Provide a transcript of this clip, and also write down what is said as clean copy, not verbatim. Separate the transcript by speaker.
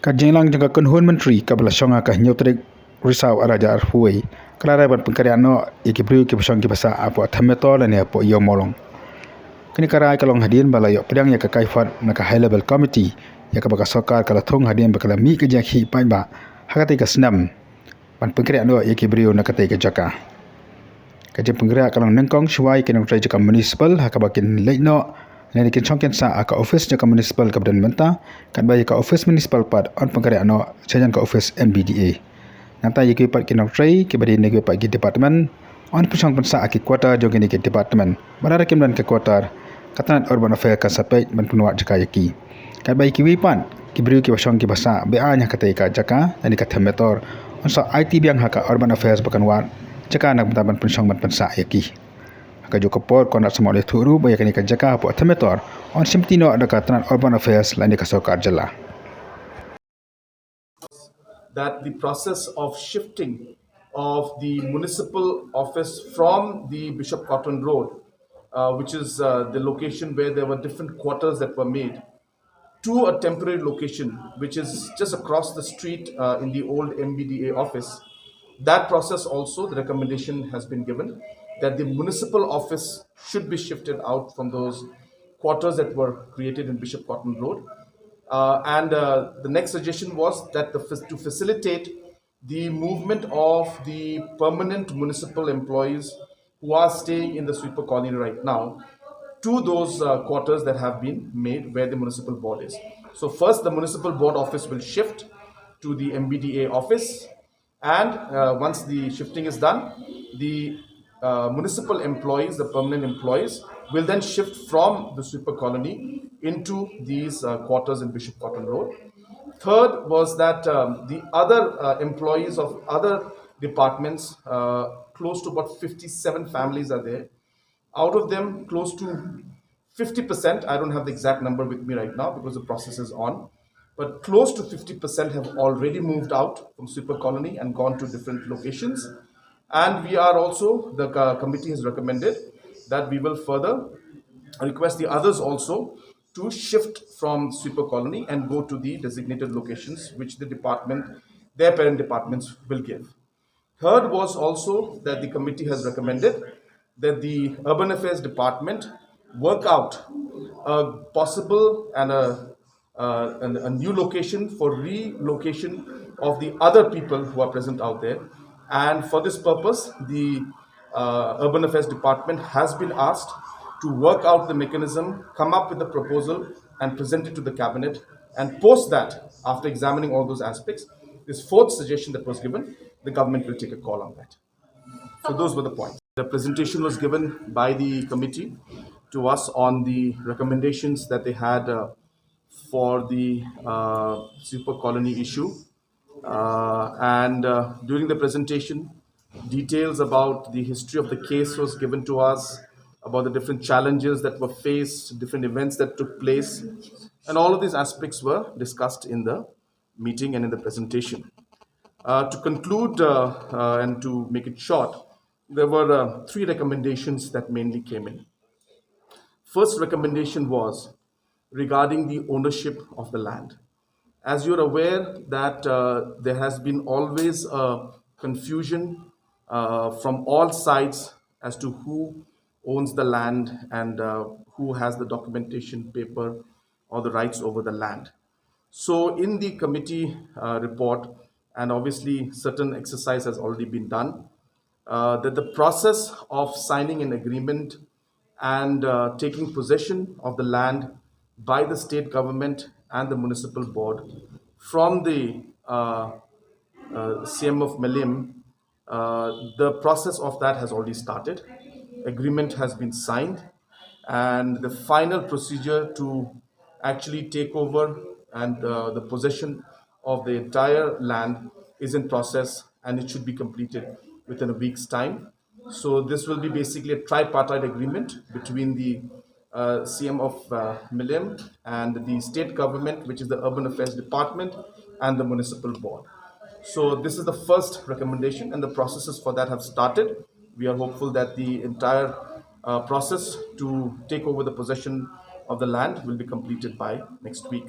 Speaker 1: Kajenglang jangka kunhun menteri kabla shong ka nyotrik risau araja arhuai klara ban pengkaryano ikibriu kibashong kibasa apo Them Metor dan apo yomolong kini karai kalong hadin balayo pedang ya kaifat naka high level committee ya kabaka sokar kala thong hadin bakala mi ke jakhi paiba hakati ka snam ban pengkaryano ikibriu naka tai ka jaka kaje pengkarya kalong nengkong shwai kenong trai jaka municipal hakabakin leino Nani kin chongken sa aka office jaka municipal kabdan menta kan bayi ka office municipal pad on pengkarya no sajan ka office MBDA nanta yiki pat kinong tray ke badi negi pat ki department on pusang pensa aki quarter jogini ki department barara kimdan ke quarter katanan urban affair ka sapai ban penuat jaka yaki kan bayi ki wipan ki briu ki basong ki basa ba nya katai ka jaka nani ka Them Metor on sa IT biang haka urban affairs bakan wat jaka nak ban pensong ban pensa yaki Kaju kapor konat semua oleh turu bayar kini kerja apa Them Metor on simtino ada katanan urban affairs lain dikasokar jela.
Speaker 2: That the process of shifting of the municipal office from the Bishop Cotton Road, which is the location where there were different quarters that were made, to a temporary location which is just across the street in the old MBDA office. That process also, the recommendation has been given that the municipal office should be shifted out from those quarters that were created in Bishop Cotton Road. The next suggestion was that to facilitate the movement of the permanent municipal employees who are staying in the sweeper colony right now to those quarters that have been made where the municipal board is. So first, the municipal board office will shift to the MBDA office, and once the shifting is done, the municipal employees, the permanent employees, will then shift from the sweeper colony into these quarters in Bishop Cotton Road. Third was that the other employees of other departments, close to about 57 families are there. Out of them, close to 50%, I don't have the exact number with me right now because the process is on, but close to 50% have already moved out from sweeper colony and gone to different locations. And we are also, the committee has recommended that we will further request the others also to shift from sweeper colony and go to the designated locations which the department, their parent departments will give. Third was also that the committee has recommended that the Urban Affairs Department work out a possible and a new location for relocation of the other people who are present out there. And for this purpose, the Urban Affairs Department has been asked to work out the mechanism, come up with a proposal and present it to the cabinet, and post that, after examining all those aspects, this fourth suggestion that was given, the government will take a call on that. So those were the points. The presentation was given by the committee to us on the recommendations that they had for the super colony issue. During the presentation, details about the history of the case was given to us, about the different challenges that were faced, different events that took place, and all of these aspects were discussed in the meeting and in the presentation. To conclude and to make it short, there were three recommendations that mainly came in. First recommendation was regarding the ownership of the land. As you're aware that there has been always a confusion from all sides as to who owns the land and who has the documentation paper or the rights over the land. So in the committee report, and obviously certain exercise has already been done, that the process of signing an agreement and taking possession of the land by the state government and the municipal board from the CM of Melim, the process of that has already started. Agreement has been signed, and the final procedure to actually take over and the possession of the entire land is in process, and it should be completed within a week's time. So this will be basically a tripartite agreement between the CM of Milim and the state government, which is the Urban Affairs Department, and the municipal board. So this is the first recommendation, and the processes for that have started. We are hopeful that the entire process to take over the possession of the land will be completed by next week.